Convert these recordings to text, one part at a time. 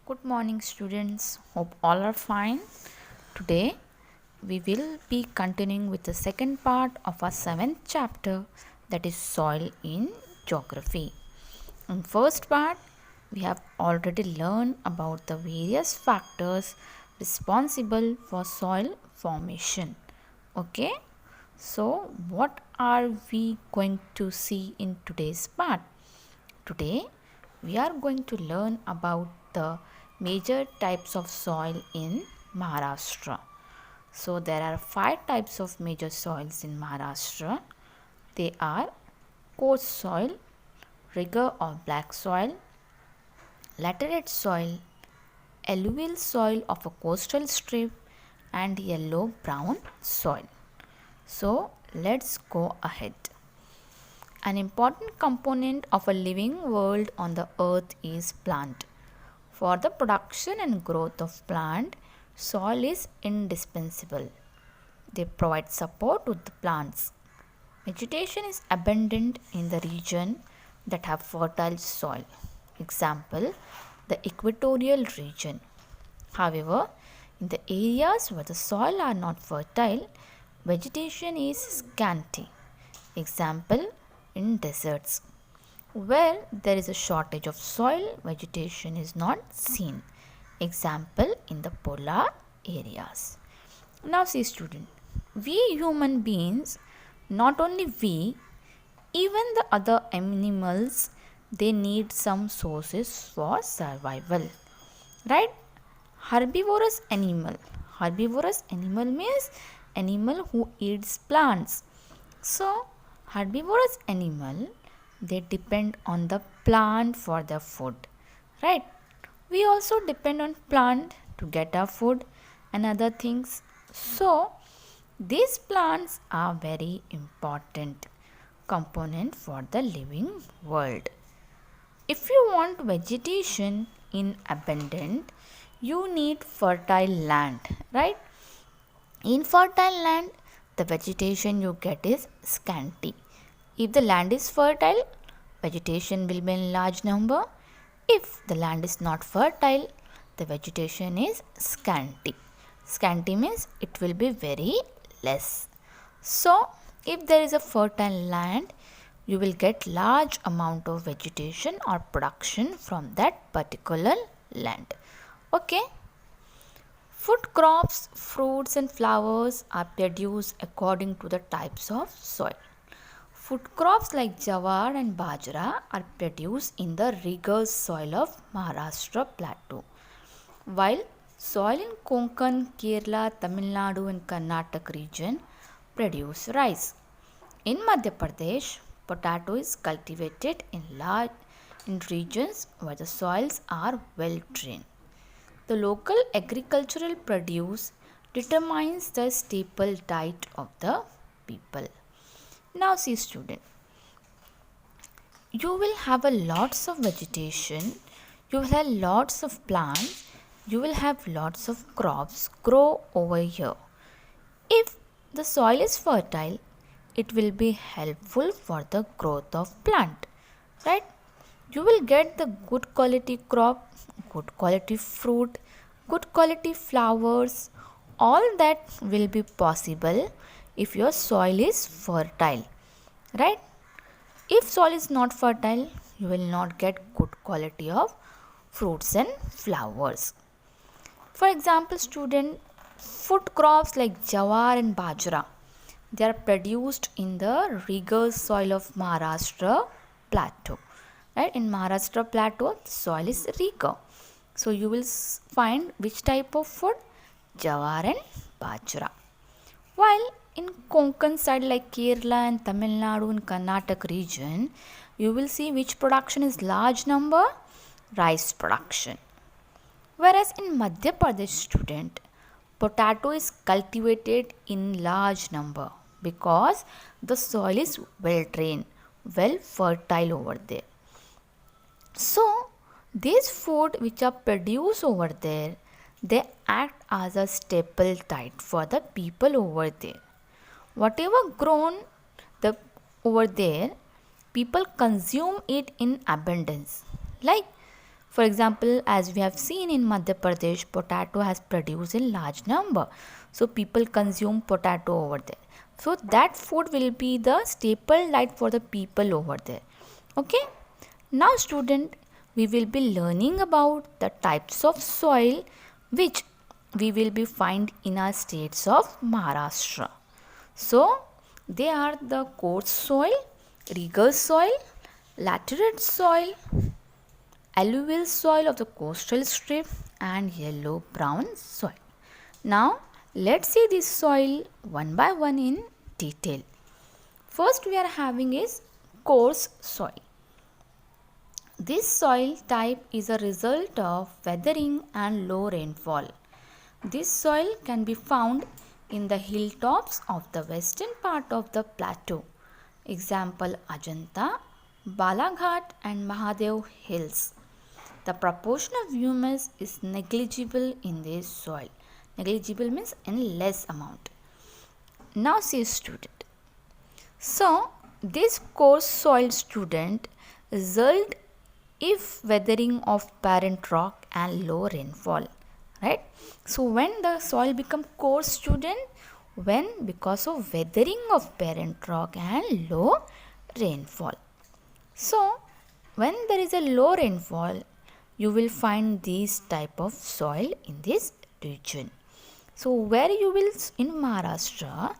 Good morning, students. Hope all are fine. Today, we will be continuing with the second part of our seventh chapter, that is soil in geography. In first part, we have already learned about the various factors responsible for soil formation. Okay, so what are we going to see in today's part? Today, we are going to learn about the major types of soil in Maharashtra. So, there are five types of major soils in Maharashtra. They are coarse soil, rigger or black soil, laterite soil, alluvial soil of a coastal strip, and yellow brown soil. So, let's go ahead. An important component of a living world on the earth is plant. For the production and growth of plant, soil is indispensable. They provide support to the plants. Vegetation is abundant in the region that have fertile soil. Example, the equatorial region. However, in the areas where the soil are not fertile, vegetation is scanty. Example, in deserts. Where there is a shortage of soil, vegetation is not seen. Example, in the polar areas. Now see student, we human beings, not only we, even the other animals, they need some sources for survival. Right? Herbivorous animal. Herbivorous animal means animal who eats plants. So, herbivorous animal, they depend on the plant for their food, right? We also depend on plant to get our food and other things. So, these plants are very important component for the living world. If you want vegetation in abundant, you need fertile land, right? In fertile land, the vegetation you get is scanty. If the land is fertile, vegetation will be in large number. If the land is not fertile, the vegetation is scanty. Scanty means it will be very less. So, if there is a fertile land, you will get large amount of vegetation or production from that particular land. Okay. Food crops, fruits and flowers are produced according to the types of soil. Food crops like jawar and bajra are produced in the rigorous soil of Maharashtra plateau, while soil in Konkan, Kerala, Tamil Nadu and Karnataka region produce rice. In Madhya Pradesh, potato is cultivated in regions where the soils are well drained. The local agricultural produce determines the staple diet of the people. Now see student, you will have a lots of vegetation, you will have lots of plants, you will have lots of crops grow over here. If the soil is fertile, it will be helpful for the growth of plant, right? You will get the good quality crop, good quality fruit, good quality flowers. All that will be possible if your soil is fertile, right? If soil is not fertile, you will not get good quality of fruits and flowers. For example, student, food crops like jawar and bajra, they are produced in the rigorous soil of Maharashtra plateau. Right? In Maharashtra plateau, the soil is rigor. So you will find which type of food? Jawar and bajra. While in Konkan side like Kerala and Tamil Nadu and Karnataka region, you will see which production is large number? Rice production. Whereas in Madhya Pradesh student, potato is cultivated in large number because the soil is well drained, well fertile over there. So, these food which are produced over there, they act as a staple diet for the people over there. Whatever grown over there, people consume it in abundance. Like For example, as we have seen in Madhya Pradesh, potato has produced in large number. So people consume potato over there. So that food will be the staple diet for the people over there. Okay. Now student, we will be learning about the types of soil which we will be find in our states of Maharashtra. So they are the coarse soil, regal soil, laterite soil, alluvial soil of the coastal strip and yellow brown soil. Now let's see this soil one by one in detail. First we are having is coarse soil. This soil type is a result of weathering and low rainfall. This soil can be found in the hilltops of the western part of the plateau. Example Ajanta, Balaghat and Mahadev hills. The proportion of humus is negligible in this soil. Negligible means in less amount. Now see student. So this coarse soil student result if weathering of parent rock and low rainfall, right? So when the soil become coarse student, when because of weathering of parent rock and low rainfall. So when there is a low rainfall, you will find this type of soil in this region. So where you will in Maharashtra,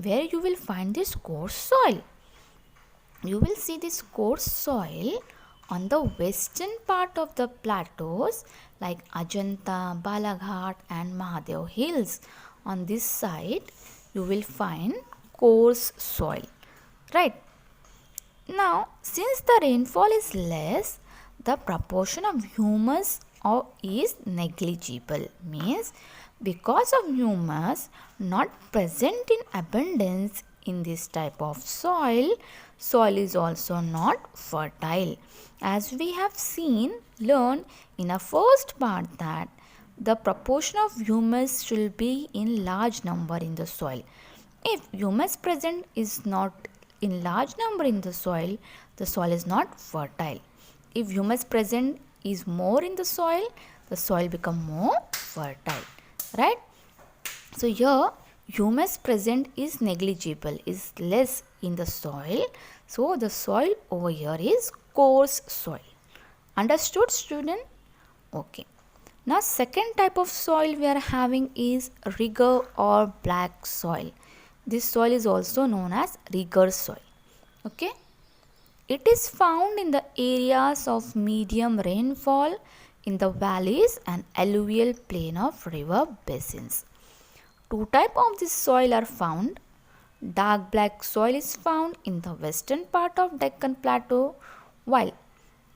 where you will find this coarse soil, you will see this coarse soil on the western part of the plateaus like Ajanta, Balaghat and Mahadev hills. On this side you will find coarse soil, right? Now since the rainfall is less, the proportion of humus is negligible, means because of humus not present in abundance in this type of soil, soil is also not fertile. As we have learned in our first part that the proportion of humus should be in large number in the soil. If humus present is not in large number in the soil is not fertile. If humus present is more in the soil become more fertile, right? So here humus present is negligible, is less in the soil. So the soil over here is coarse soil. Understood student? Okay. Now second type of soil we are having is rigor or black soil. This soil is also known as rigor soil. Okay. It is found in the areas of medium rainfall in the valleys and alluvial plain of river basins. Two types of this soil are found. Dark black soil is found in the western part of Deccan Plateau, while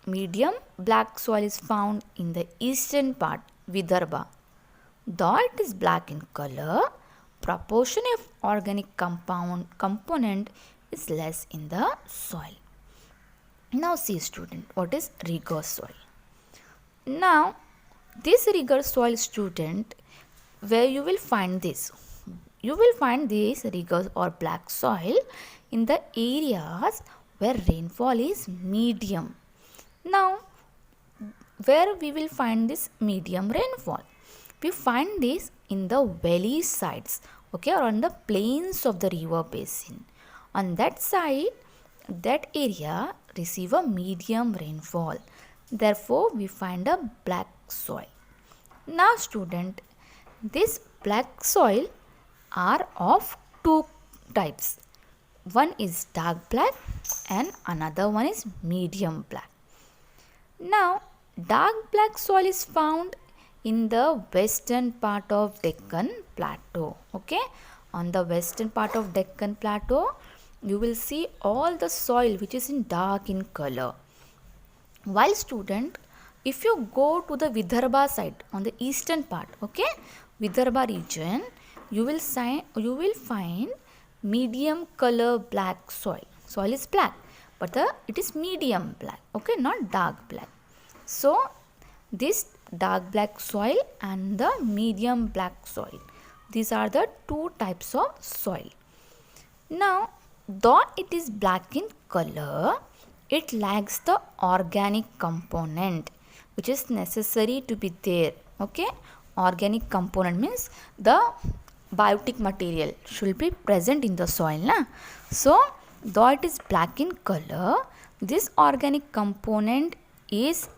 medium black soil is found in the eastern part, Vidarbha. Though it is black in color, proportion of organic component is less in the soil. Now see student, what is rigor soil? Now this rigor soil student, where you will find this? You will find this rigor or black soil in the areas where rainfall is medium. Now where we will find this medium rainfall? We find this in the valley sides, okay, or on the plains of the river basin. On that side, that area receive a medium rainfall. Therefore, we find a black soil. Now student, this black soil are of two types. One is dark black and another one is medium black. Now, dark black soil is found in the western part of Deccan Plateau. Okay, on the western part of Deccan Plateau, you will see all the soil which is in dark in color. While student, if you go to the Vidarbha side on the eastern part, okay, Vidarbha region, you will find medium color black soil. Soil is black, but it is medium black, okay, not dark black. So this dark black soil and the medium black soil, these are the two types of soil. Now though it is black in color, it lacks the organic component, which is necessary to be there. Okay, organic component means the biotic material should be present in the soil. So though it is black in color, this organic component is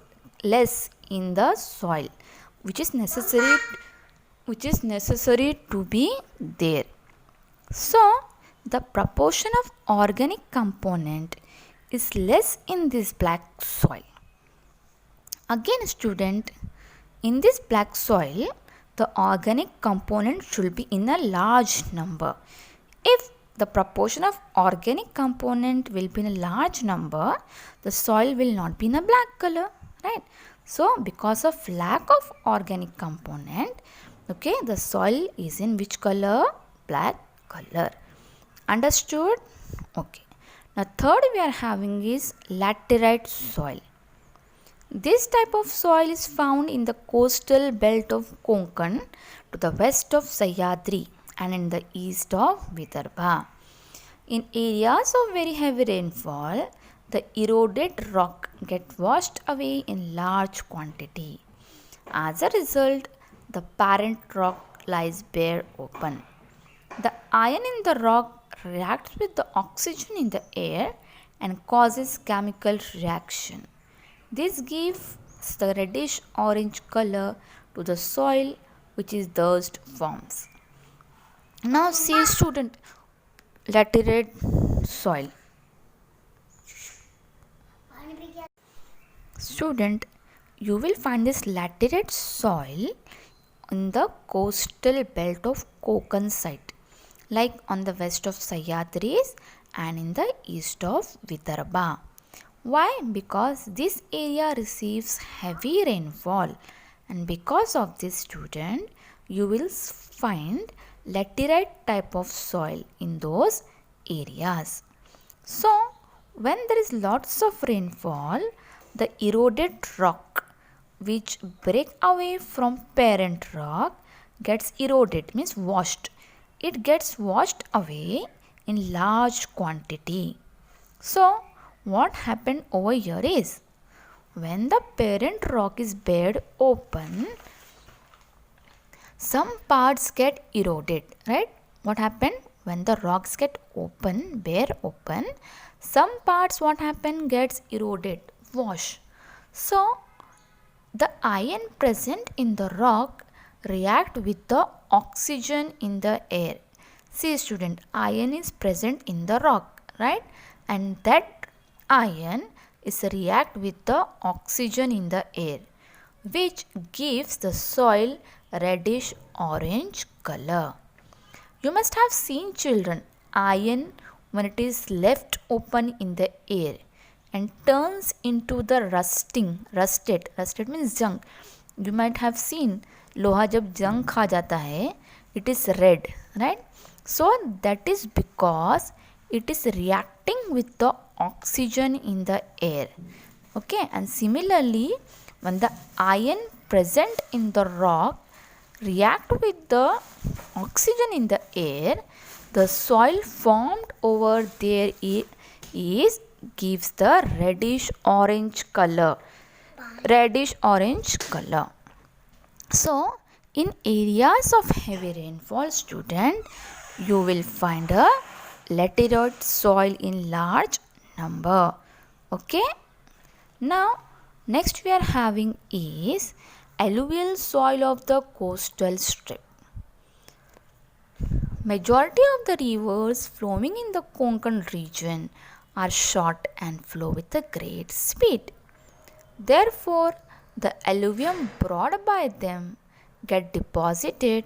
less in the soil, which is necessary to be there. So the proportion of organic component is less in this black soil. Again student, in this black soil, the organic component should be in a large number. If the proportion of organic component will be in a large number, the soil will not be in a black color, right? So because of lack of organic component, okay, the soil is in which color? Black color. Understood? Okay. Now third we are having is laterite soil. This type of soil is found in the coastal belt of Konkan to the west of Sahyadri and in the east of Vidarbha. In areas of very heavy rainfall, the eroded rock gets washed away in large quantity. As a result, the parent rock lies bare open. The iron in the rock reacts with the oxygen in the air and causes chemical reaction. This gives the reddish orange color to the soil which is thus forms. Now see student, laterite soil. Student, you will find this laterite soil in the coastal belt of Konkan site, like on the west of Sahyadris and in the east of Vidarbha. Why? Because this area receives heavy rainfall, and because of this student, you will find laterite type of soil in those areas. So when there is lots of rainfall, the eroded rock which break away from parent rock gets eroded, means washed. It gets washed away in large quantity. So what happened over here is, when the parent rock is bared open, some parts get eroded, right? What happened? When the rocks get bare open, some parts what happened gets eroded, wash. So the iron present in the rock react with the oxygen in the air. See student, iron is present in the rock, right? And that iron is react with the oxygen in the air, which gives the soil reddish orange color. You must have seen children, iron when it is left open in the air and turns into the rusted means junk. You might have seen लोहा जब जंग खा जाता है, it is red, right? So that is because it is reacting with the oxygen in the air. Okay, and similarly, when the iron present in the rock react with the oxygen in the air, the soil formed over there is gives the reddish orange color. So in areas of heavy rainfall student, you will find a laterite soil in large number. Okay, now next we are having is alluvial soil of the coastal strip. Majority of the rivers flowing in the Konkan region are short and flow with a great speed. Therefore, the alluvium brought by them get deposited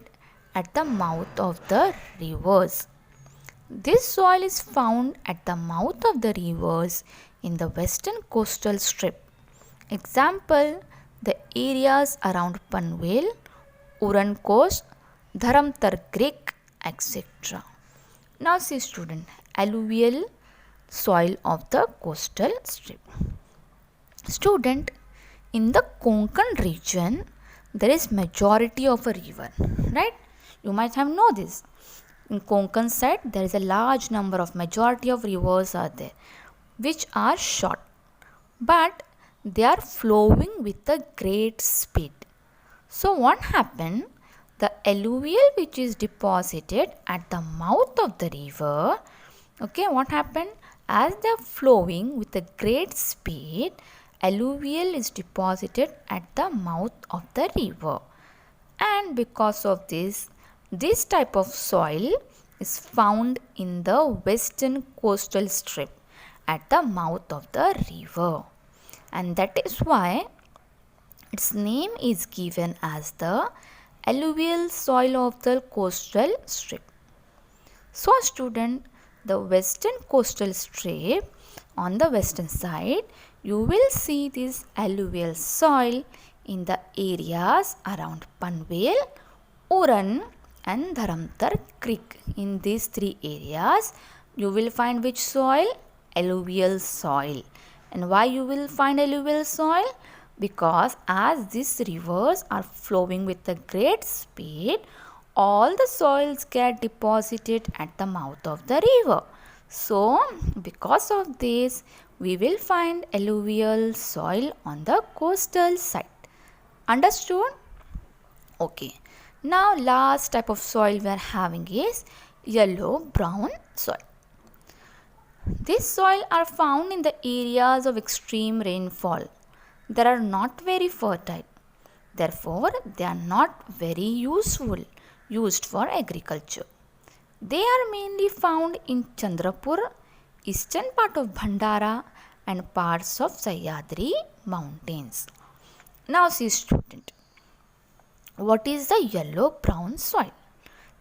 at the mouth of the rivers. This soil is found at the mouth of the rivers in the western coastal strip. Example, the areas around Panvel, Uran Coast, Dharamtar Creek, etc. Now see student, alluvial soil of the coastal strip. Student, in the Konkan region, there is majority of a river, right? You might have know this. In Konkan side, there is a large number of majority of rivers are there, which are short. But they are flowing with a great speed. So what happened? The alluvial which is deposited at the mouth of the river, okay, what happened? As they are flowing with a great speed, alluvial is deposited at the mouth of the river. And because of this type of soil is found in the western coastal strip at the mouth of the river. And that is why its name is given as the alluvial soil of the coastal strip. So student, the western coastal strip, on the western side, you will see this alluvial soil in the areas around Panvel, Uran and Dharamtar Creek. In these three areas, you will find which soil? Alluvial soil. And why you will find alluvial soil? Because as these rivers are flowing with a great speed, all the soils get deposited at the mouth of the river. So, because of this, we will find alluvial soil on the coastal side. Understood? Okay. Now, last type of soil we are having is yellow brown soil. These soil are found in the areas of extreme rainfall. They are not very fertile. Therefore, they are not very used for agriculture. They are mainly found in Chandrapur, eastern part of Bhandara and parts of Sahyadri mountains. Now see student, what is the yellow brown soil?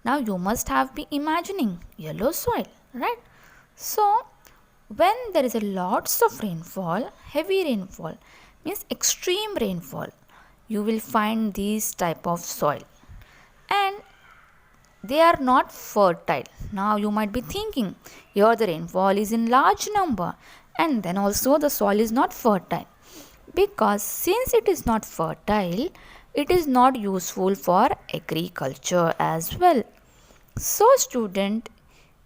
Now you must have been imagining yellow soil, right? So when there is a lots of rainfall, heavy rainfall means extreme rainfall, you will find these type of soil and they are not fertile. Now you might be thinking, here the rainfall is in large number and then also the soil is not fertile. Because since it is not fertile, it is not useful for agriculture as well. So student,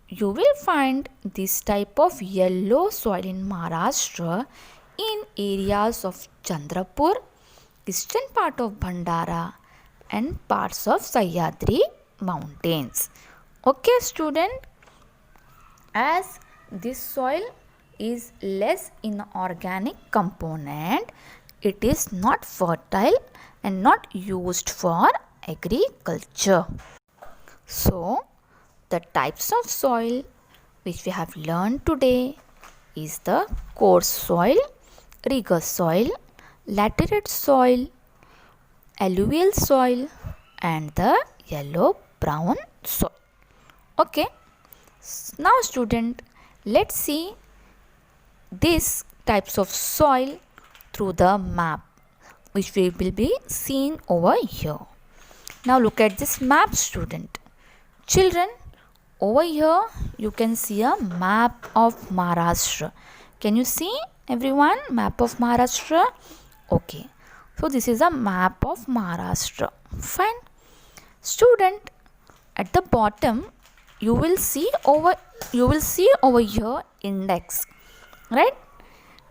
you will find this type of yellow soil in Maharashtra in areas of Chandrapur, eastern part of Bhandara and parts of Sahyadri mountains. Okay student, as this soil is less inorganic component, it is not fertile and not used for agriculture. So the types of soil which we have learned today is the coarse soil, rigorous soil, laterite soil, alluvial soil and the yellow brown soil. Okay. Now student, let's see these types of soil through the map which we will be seeing over here. Now look at this map student. Children, over here you can see a map of Maharashtra. Can you see everyone map of Maharashtra? Okay. So this is a map of Maharashtra. Fine. Student, at the bottom you will see over here index, right?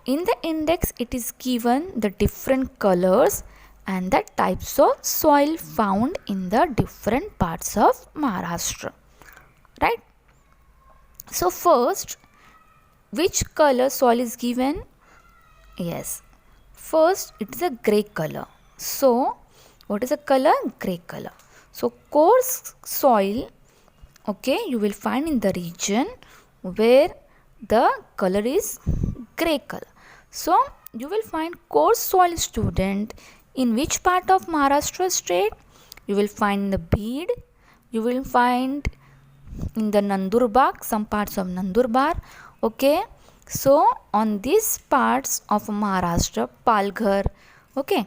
In the index it is given the different colors and the types of soil found in the different parts of Maharashtra, right? So first, which color soil is given? Yes, first it is a grey color. So what is the color? Grey color. So coarse soil, okay, you will find in the region where the color is grey color. So you will find coarse soil student in which part of Maharashtra state? You will find the Bid, you will find in the Nandurbar, some parts of Nandurbar. Okay, so on these parts of Maharashtra, Palghar. Okay,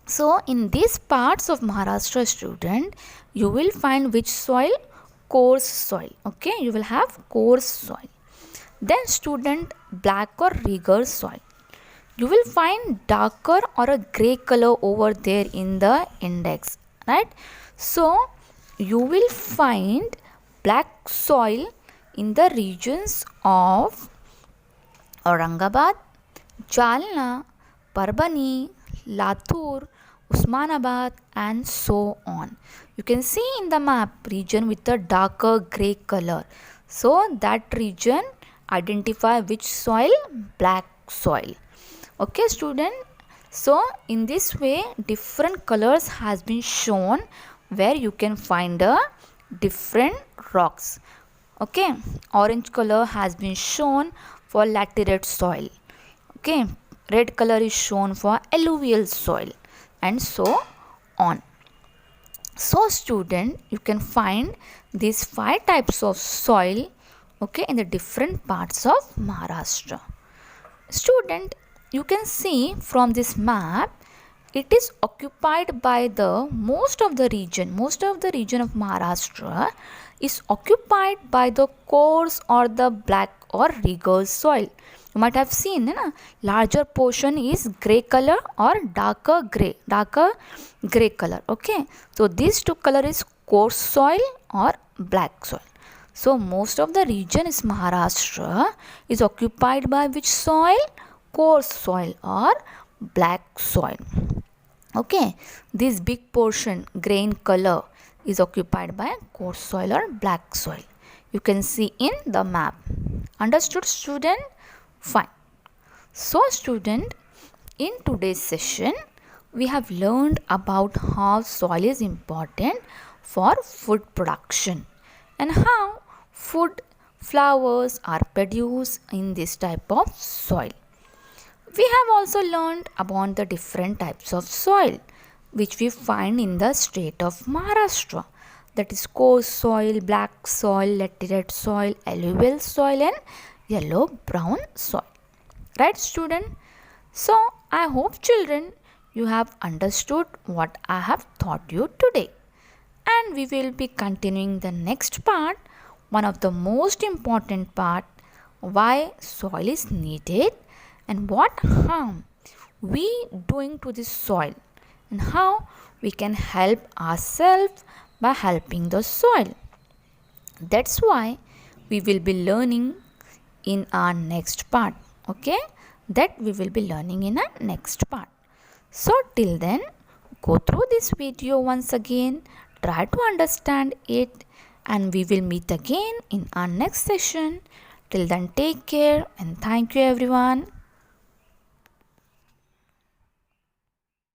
so in these parts of Maharashtra student, you will find which soil? Coarse soil. Okay, you will have coarse soil. Then student, black or rigorous soil. You will find darker or a grey color over there in the index, right? So you will find black soil in the regions of Aurangabad, Jalna, Parbhani, Latur, Usmanabad, and so on. You can see in the map region with the darker grey color. So that region identify which soil? Black soil. Okay student, so in this way different colors has been shown where you can find a different rocks. Okay, orange color has been shown for laterite soil. Okay, red color is shown for alluvial soil, and so on. So student, you can find these 5 types of soil, okay, in the different parts of Maharashtra. Student, you can see from this map, it is occupied by the most of the region of Maharashtra is occupied by the coarse or the black or rigorous soil. You might have seen, larger portion is grey color or darker gray color. Okay, so these two color is coarse soil or black soil. So most of the region is Maharashtra is occupied by which soil? Coarse soil or black soil. Okay, this big portion grain color is occupied by coarse soil or black soil. You can see in the map. Understood student? Fine. So student, in today's session we have learned about how soil is important for food production and how food flowers are produced in this type of soil. We have also learned about the different types of soil which we find in the state of Maharashtra, that is coarse soil, black soil, laterite soil, alluvial soil and yellow brown soil. Right student? So I hope children you have understood what I have taught you today, and we will be continuing the next part, one of the most important part, why soil is needed and what harm we doing to this soil and how we can help ourselves by helping the soil. That's why we will be learning in our next part. Okay, that we will be learning in our next part. So till then, go through this video once again, try to understand it, and we will meet again in our next session. Till then, take care and thank you everyone.